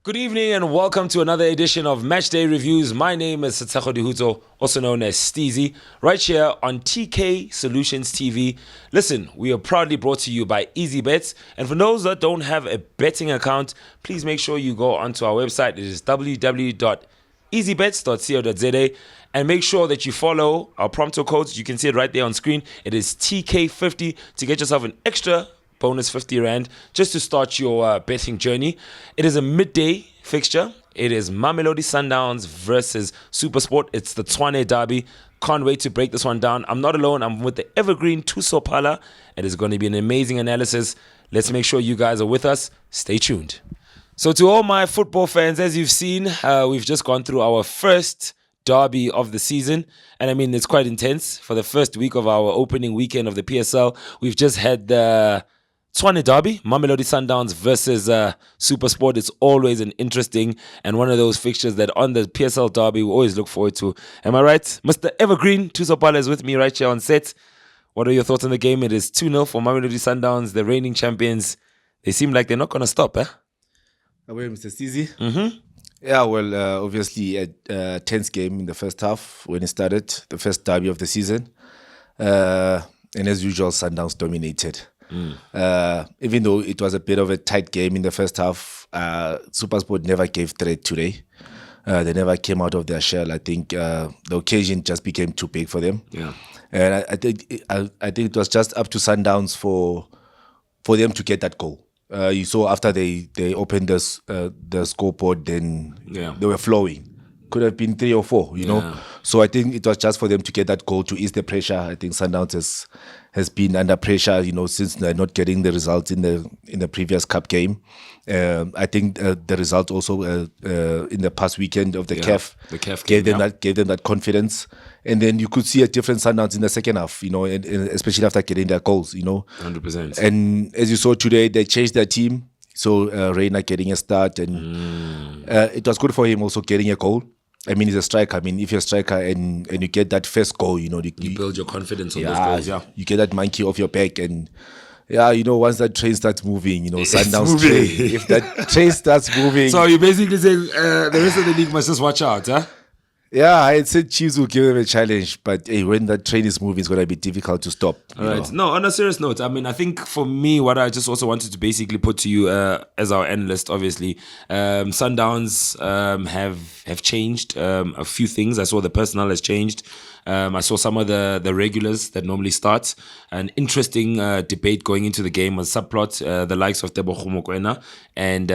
Good evening and welcome to another edition of Matchday Reviews. My name is Thuso, also known as Steezy, right here on TK Solutions TV. Listen, we are proudly brought to you by Easy Bets. And for those that don't have a betting account, please make sure you go onto our website. It is www.easybets.co.za. And make sure that you follow our promo codes. You can see it right there on screen. It is TK50 to get yourself an extra bonus 50 Rand just to start your betting journey. It is a midday fixture. It is Mamelodi Sundowns versus SuperSport. It's the Zwane derby. Can't wait to break this one down. I'm not alone. I'm with the evergreen Thuso Phala. It is going to be an amazing analysis. Let's make sure you guys are with us. Stay tuned. So to all my football fans, as you've seen, we've just gone through our first derby of the season, and I mean it's quite intense. For the first week of our opening weekend of the PSL, we've just had the Zwane derby, Mamelodi Sundowns versus SuperSport. It's always an interesting and one of those fixtures that on the PSL derby we always look forward to. Am I right? Mr. Evergreen Thuso Phala is with me right here on set. What are your thoughts on the game? It is 2-0 for Mamelodi Sundowns, the reigning champions. They seem like they're not going to stop, eh? Away, Mr. Steezy. Yeah, well, obviously a tense game in the first half when it started, the first derby of the season. And as usual, Sundowns dominated. Even though it was a bit of a tight game in the first half, SuperSport never gave threat today. They never came out of their shell. I think the occasion just became too big for them. Yeah. And I think it was just up to Sundowns for them to get that goal. You saw after they opened the scoreboard, then they were flowing. Could have been 3 or 4, you know. So I think it was just for them to get that goal to ease the pressure. I think Sundowns has been under pressure, you know, since they're not getting the results in the previous cup game. I think the result also in the past weekend of the CAF gave them that confidence, and then you could see a different Sundowns in the second half, you know, and especially after getting their goals, you know. 100%. And as you saw today, they changed their team. So Reina getting a start, and it was good for him also getting a goal. I mean, he's a striker. I mean, if you're a striker and you get that first goal, you know, you build your confidence on those goals. Yeah, you get that monkey off your back, and you know, once that train starts moving, you know, Sundowns train. If that train starts moving, so you're basically saying the rest of the league must just watch out, huh? Yeah, I had said Chiefs will give them a challenge, but hey, when that train is moving, it's going to be difficult to stop. All right. No, on a serious note, I mean, I think for me, what I just also wanted to basically put to you as our analyst, obviously, Sundowns have changed a few things. I saw the personnel has changed. I saw some of the regulars that normally start. An interesting debate going into the game was subplot, the likes of Themba Zwane and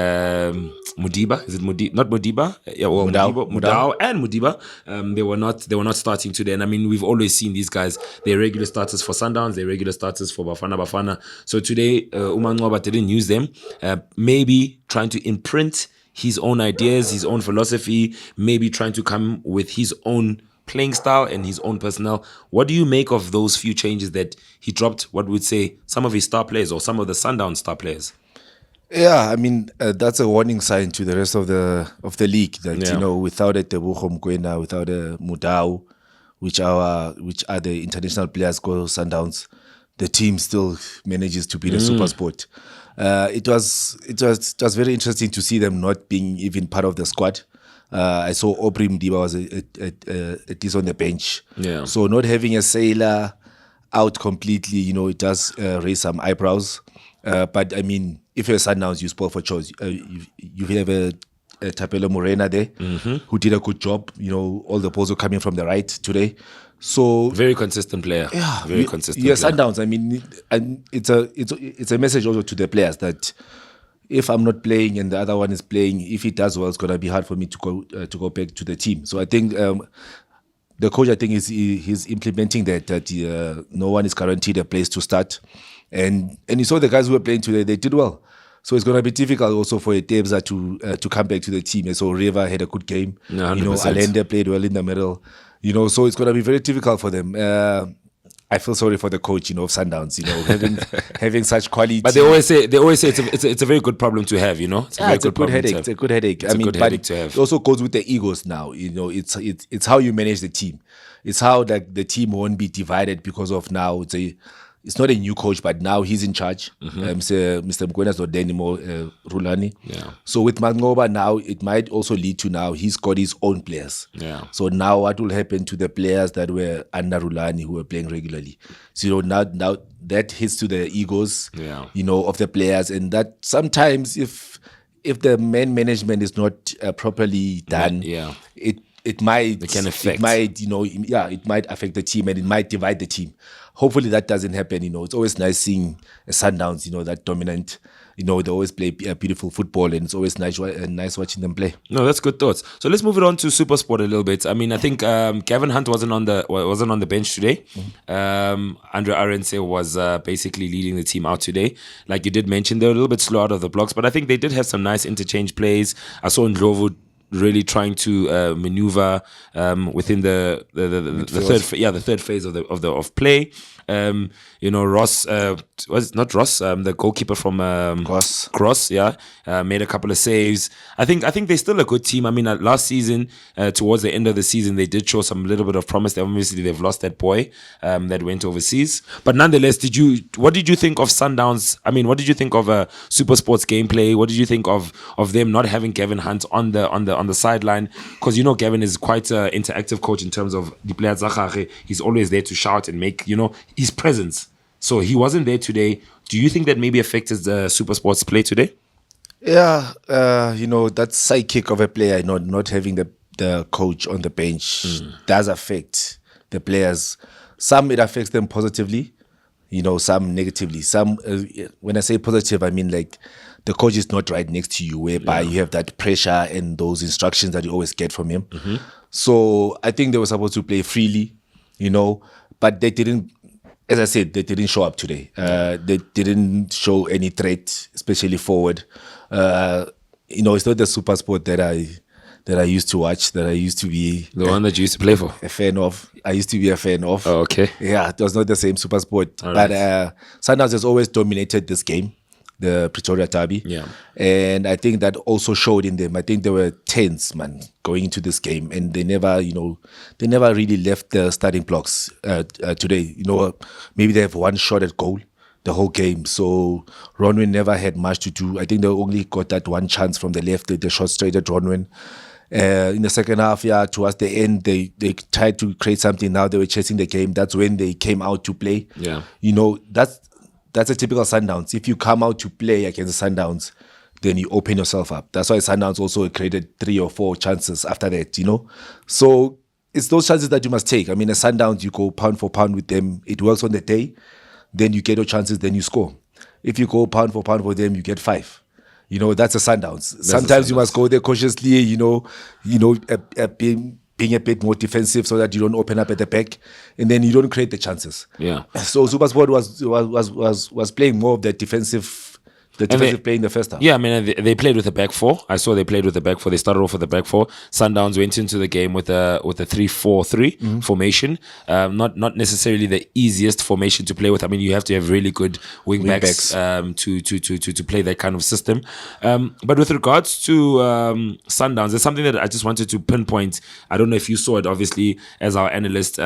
Mudiba. Is it Mudiba? Not Mudiba. Yeah, well, Mudau and Mudiba. They were not starting today. And I mean, we've always seen these guys. They're regular starters for Sundowns. They're regular starters for Bafana. So today, Umanwaba didn't use them. Maybe trying to imprint his own ideas, his own philosophy. Maybe trying to come with his own playing style and his own personnel. What do you make of those few changes that he dropped, what would say, some of his star players or some of the Sundowns star players? Yeah, I mean, that's a warning sign to the rest of the league that, you know, without a Themba Zwane, without a Mudau, which are the international players go Sundowns, the team still manages to beat the SuperSport. It was very interesting to see them not being even part of the squad. I saw Aubrey Mdiba was at least on the bench. Yeah. So not having a sailor out completely, you know, it does raise some eyebrows. But I mean, if you're Sundowns, you spoil for choice. You have a Tapelo Morena there who did a good job. You know, all the balls were coming from the right today. So very consistent player. Yeah, very consistent. Yeah, Sundowns. I mean, and it's a message also to the players that if I'm not playing and the other one is playing, if he does well, it's gonna be hard for me to go back to the team. So I think the coach, I think, he's implementing that no one is guaranteed a place to start, and you saw the guys who were playing today, they did well. So it's gonna be difficult also for Themba to come back to the team. And so River had a good game. 100%. You know, Allende played well in the middle. You know, so it's gonna be very difficult for them. I feel sorry for the coach, you know, of Sundowns, you know, having such quality. But they always say it's a very good problem to have, you know. It's a good headache. It's a good headache. I mean, but headache to have. It also goes with the egos now. You know, it's how you manage the team. It's how like the team won't be divided because of now. it's not a new coach, but now he's in charge. Mr. Mgwena's not there anymore, Rulani. Yeah. So with Mangoba now, it might also lead to now he's got his own players. Yeah. So now what will happen to the players that were under Rulani who were playing regularly? So now that hits to the egos, of the players, and that sometimes if the management is not properly done, it might affect the team, and it might divide the team. Hopefully that doesn't happen. It's always nice seeing Sundowns, that dominant. They always play beautiful football, and it's always nice watching them play. No, that's good thoughts. So let's move it on to SuperSport a little bit. I mean, I think Gavin Hunt wasn't on the bench today. Andre Arense was basically leading the team out today. Like you did mention, they're a little bit slow out of the blocks, but I think they did have some nice interchange plays. I saw Ndlovu really trying to maneuver within the third phase of play. Ross was not Ross, the goalkeeper from Cross, made a couple of saves. I think they're still a good team. I mean, last season, towards the end of the season, they did show some little bit of promise. Obviously, they've lost that boy that went overseas. But nonetheless, what did you think of Sundowns? I mean, what did you think of SuperSport's gameplay? What did you think of them not having Gavin Hunt on the sideline? Because Gavin is quite an interactive coach in terms of the player Zachare. He's always there to shout and make his presence. So he wasn't there today. Do you think that maybe affected the SuperSport's play today? Yeah, that sidekick of a player, not having the coach on the bench does affect the players. Some it affects them positively, some negatively. Some, when I say positive, I mean like the coach is not right next to you, whereby you have that pressure and those instructions that you always get from him. So I think they were supposed to play freely, but they didn't. As I said, they didn't show up today. They didn't show any threat, especially forward. It's not the SuperSport that I used to watch, that I used to be... The one that you used to play for? A fan of. I used to be a fan of. Oh, okay. Yeah, it was not the same SuperSport. All but Sundowns has always dominated this game, the Pretoria Derby. Yeah. And I think that also showed in them. I think they were tense, man, going into this game. And they never really left the starting blocks today. Maybe they have one shot at goal the whole game. So Ronwin never had much to do. I think they only got that one chance from the left, the shot straight at Ronwin. In the second half, towards the end, they tried to create something. Now they were chasing the game. That's when they came out to play. Yeah. That's a typical Sundowns. If you come out to play against the Sundowns, then you open yourself up. That's why Sundowns also created 3 or 4 chances after that, So it's those chances that you must take. I mean, a Sundowns, you go pound for pound with them. It works on the day. Then you get your chances, then you score. If you go pound for pound for them, you get 5. That's a Sundowns. Sometimes you must go there cautiously, being a bit more defensive so that you don't open up at the back, and then you don't create the chances. Yeah. So SuperSport was playing more of the defensive play in the first half. Yeah, I mean, they played with a back 4. I saw they played with a back 4. They started off with a back 4. Sundowns went into the game with a 3-4-3 formation. Not necessarily the easiest formation to play with. I mean, you have to have really good wing backs to play that kind of system. But with regards to Sundowns, there's something that I just wanted to pinpoint. I don't know if you saw it, obviously, as our analyst.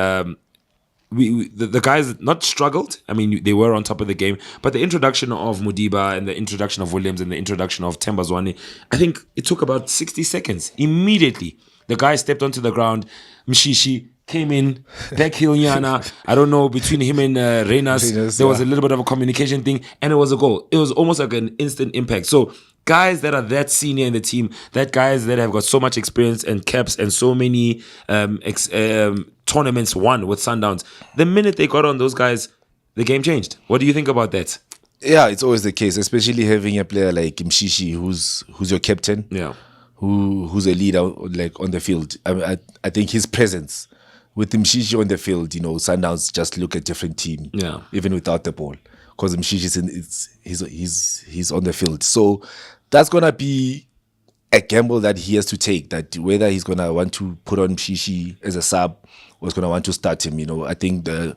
The guys not struggled. I mean, they were on top of the game, but the introduction of Mudiba and the introduction of Williams and the introduction of Themba Zwane, I think it took about 60 seconds. Immediately, the guy stepped onto the ground. Mshishsi came in, back heel Nyana. I don't know, between him and Reynas, there was a little bit of a communication thing, and it was a goal. It was almost like an instant impact. So guys that are that senior in the team, that guys that have got so much experience and caps and so many tournaments won with Sundowns, the minute they got on those guys, the game changed. What do you think about that? Yeah, it's always the case, especially having a player like Mshishsi, who's your captain, who's a leader like on the field. I think his presence with Mshishsi on the field, Sundowns just look a different team, even without the ball, because Mshishsi he's on the field. So that's gonna be a gamble that he has to take, that whether he's gonna want to put on Mshishsi as a sub or is gonna want to start him. I think the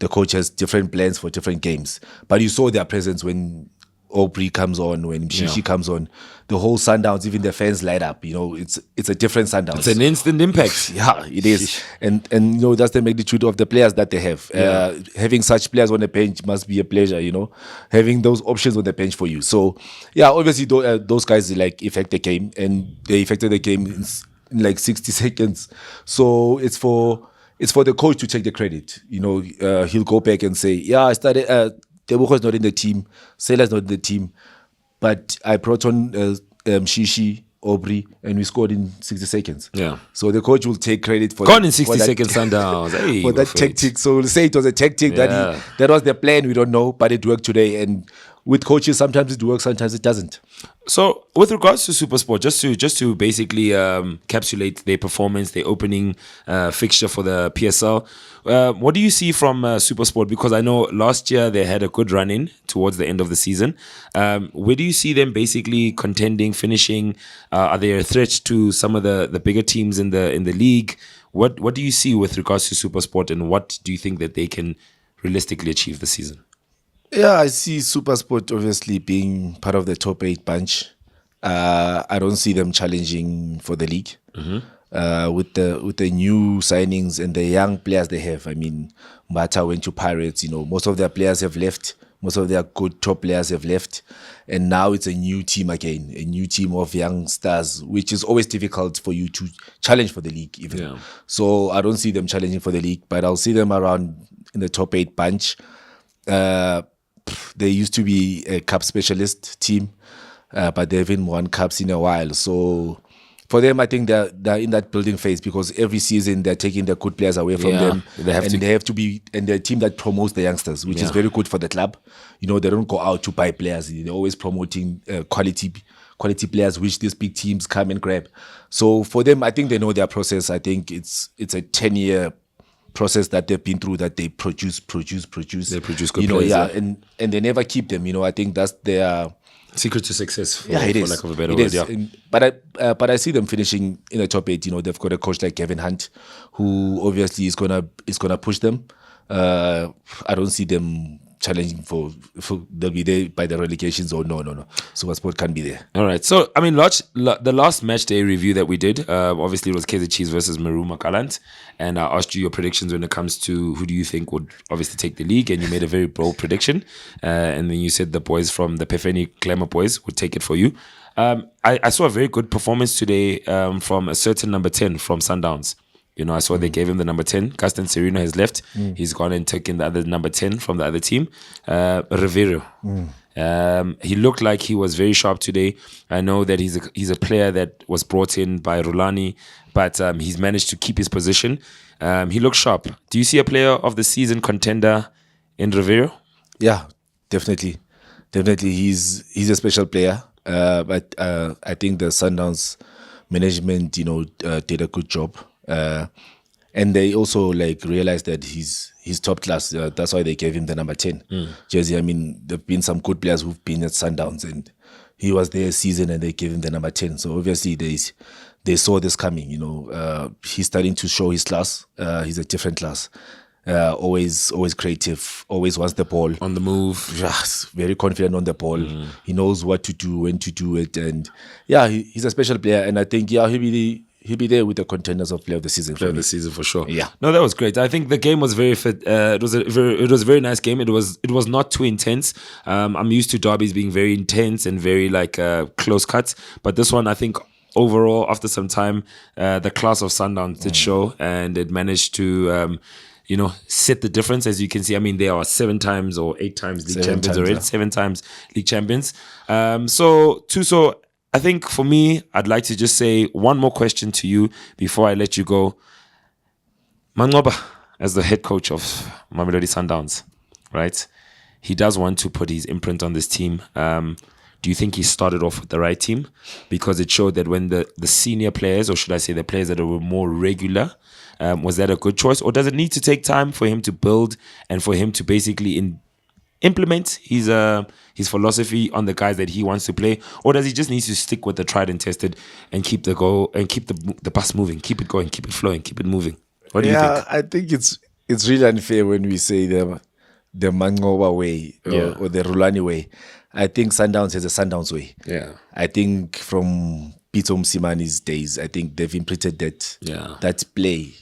coach has different plans for different games, but you saw their presence when Aubrey comes on, when Mshishsi comes on, the whole Sundowns, even the fans light up. It's a different Sundowns. It's an instant impact. Yeah, it is. And that's the magnitude of the players that they have. Having such players on the bench must be a pleasure, having those options on the bench for you. So, yeah, obviously those guys affect the game, and they affected the game in 60 seconds. So it's for the coach to take the credit. He'll go back and say, yeah, I started... Tebogo's not in the team, Sela's not in the team, but I brought on Mshishsi, Aubrey, and we scored in 60 seconds. Yeah. So the coach will take credit for gone in 60 seconds Sundowns. Hey, for that tactic. So we'll say it was a tactic that was the plan. We don't know, but it worked today. And with coaches, sometimes it works, sometimes it doesn't. So with regards to SuperSport, just to basically encapsulate their performance, their opening fixture for the PSL, what do you see from SuperSport? Because I know last year they had a good run in towards the end of the season. Where do you see them basically contending, finishing? Are they a threat to some of the bigger teams in the league? What do you see with regards to SuperSport, and what do you think that they can realistically achieve this season? Yeah, I see SuperSport obviously being part of the top 8 bunch. I don't see them challenging for the league. With the new signings and the young players they have. I mean, Mbata went to Pirates. Most of their players have left. Most of their good top players have left, and now it's a new team again, a new team of young stars, which is always difficult for you to challenge for the league. Even so, I don't see them challenging for the league, but I'll see them around in the top 8 bunch. They used to be a cup specialist team, but they haven't won cups in a while. So for them, I think they're in that building phase, because every season they're taking the good players away from them. They have to be, and they're a team that promotes the youngsters, which is very good for the club. They don't go out to buy players. They're always promoting quality players, which these big teams come and grab. So for them, I think they know their process. I think it's a 10-year process that they've been through, that they produce. They produce good players. And they never keep them. I think that's their secret to success. For lack of a better word. But I see them finishing in the top 8. They've got a coach like Kevin Hunt, who obviously is gonna push them. I don't see them challenging for they'll be there by the relegation zone. No. SuperSport can't be there. All right. So, I mean, the last match day review that we did, obviously it was Kaizer Chiefs versus Maru Makaland. And I asked you your predictions when it comes to who do you think would obviously take the league. And you made a very bold prediction. And then you said the boys from the Pefeni Glamour boys would take it for you. I saw a very good performance today from a certain number 10 from Sundowns. I saw they gave him the number 10. Gaston Serino has left. He's gone and taken the other number 10 from the other team. Rivero. He looked like he was very sharp today. I know that he's a player that was brought in by Rulani, but he's managed to keep his position. He looks sharp. Do you see a player of the season contender in Rivero? Yeah, definitely. He's a special player. But I think the Sundowns management, did a good job. And they also realized that he's top class. That's why they gave him the number 10 jersey. I mean, there've been some good players who've been at Sundowns, and he was there season, and they gave him the number 10. So obviously they saw this coming. He's starting to show his class. He's a different class. Always creative. Always wants the ball on the move. Yes, very confident on the ball. He knows what to do, when to do it, and he's a special player. And I think he'll be there with the contenders of Player of the Season. Player of the Season for sure. Yeah. No, that was great. I think the game was very fit. It was a very nice game. It was not too intense. I'm used to derbies being very intense and very close cuts, but this one, I think, overall, after some time, the class of Sundowns did show, and it managed to set the difference. As you can see, I mean, they are 7 times or 8 times league champions already. 7 times league champions. So Thuso, I think for me, I'd like to just say one more question to you before I let you go. Mangoba, as the head coach of Mamelodi Sundowns, right? He does want to put his imprint on this team. Do you think he started off with the right team? Because it showed that when the senior players, or should I say the players that were more regular, was that a good choice? Or does it need to take time for him to build and for him to basically implement his philosophy on the guys that he wants to play? Or does he just need to stick with the tried and tested and keep the goal and keep the bus moving, keep it going, keep it flowing, keep it moving? What do you think? I think it's really unfair when we say the Mangoba way or the Rulani way. I think Sundowns has a Sundowns way. Yeah. I think from Pitso Msimani's days, I think they've imprinted that play,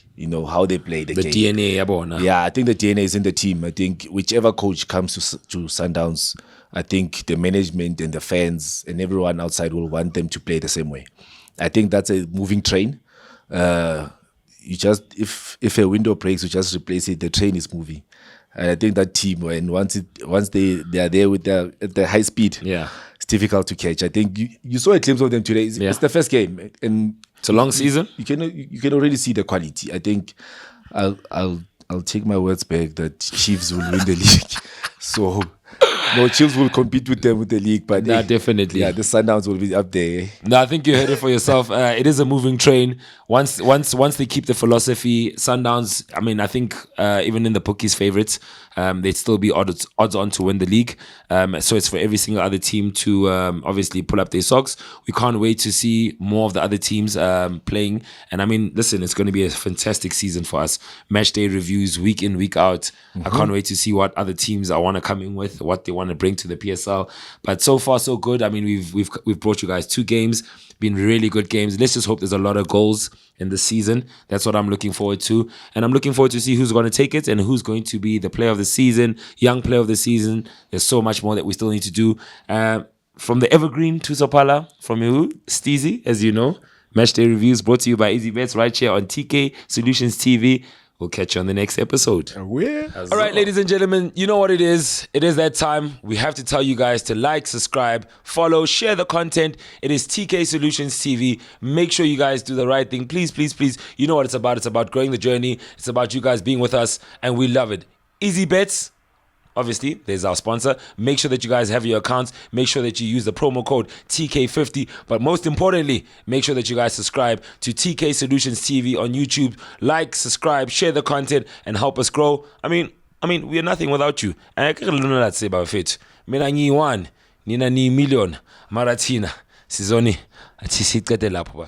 how they play the game. DNA, yabona. Yeah, I think the DNA is in the team. I think whichever coach comes to Sundowns, I think the management and the fans and everyone outside will want them to play the same way. I think that's a moving train. You just if a window breaks, you just replace it. The train is moving. And I think that team, and once they are there with the high speed, it's difficult to catch. I think you saw a glimpse of them today. It's the first game, and it's a long season. You can already see the quality. I think I'll take my words back that Chiefs will win the league. So no, Chiefs will compete with them with the league, but definitely. Yeah, the Sundowns will be up there. No, I think you heard it for yourself. It is a moving train. Once they keep the philosophy, Sundowns, I mean, I think even in the bookies' favorites, they'd still be odds on to win the league. So it's for every single other team to obviously pull up their socks. We can't wait to see more of the other teams playing. And I mean, listen, it's going to be a fantastic season for us. Match day reviews, week in, week out. I can't wait to see what other teams I want to come in with, what they want to bring to the PSL. But so far, so good. I mean, we've brought you guys 2 games, been really good games. Let's just hope there's a lot of goals in the season. That's what I'm looking forward to. And I'm looking forward to see who's going to take it and who's going to be the player of the season, young player of the season. There's so much more that we still need to do. From the evergreen Thuso Phala, from you, Steezy, as you know. Matchday Reviews brought to you by Easy Bets right here on TK Solutions TV. We'll catch you on the next episode. All right, ladies and gentlemen, you know what it is. It is that time. We have to tell you guys to like, subscribe, follow, share the content. It is TK Solutions TV. Make sure you guys do the right thing. Please, please, please. You know what it's about. It's about growing the journey. It's about you guys being with us, and we love it. Easy Bets. Obviously, there's our sponsor. Make sure that you guys have your accounts. Make sure that you use the promo code TK50. But most importantly, make sure that you guys subscribe to TK Solutions TV on YouTube. Like, subscribe, share the content, and help us grow. I mean, we are nothing without you. And I can't know that say about it. Mina ni 1, nina ni million, maratina, sizoni, ati siqede lapho.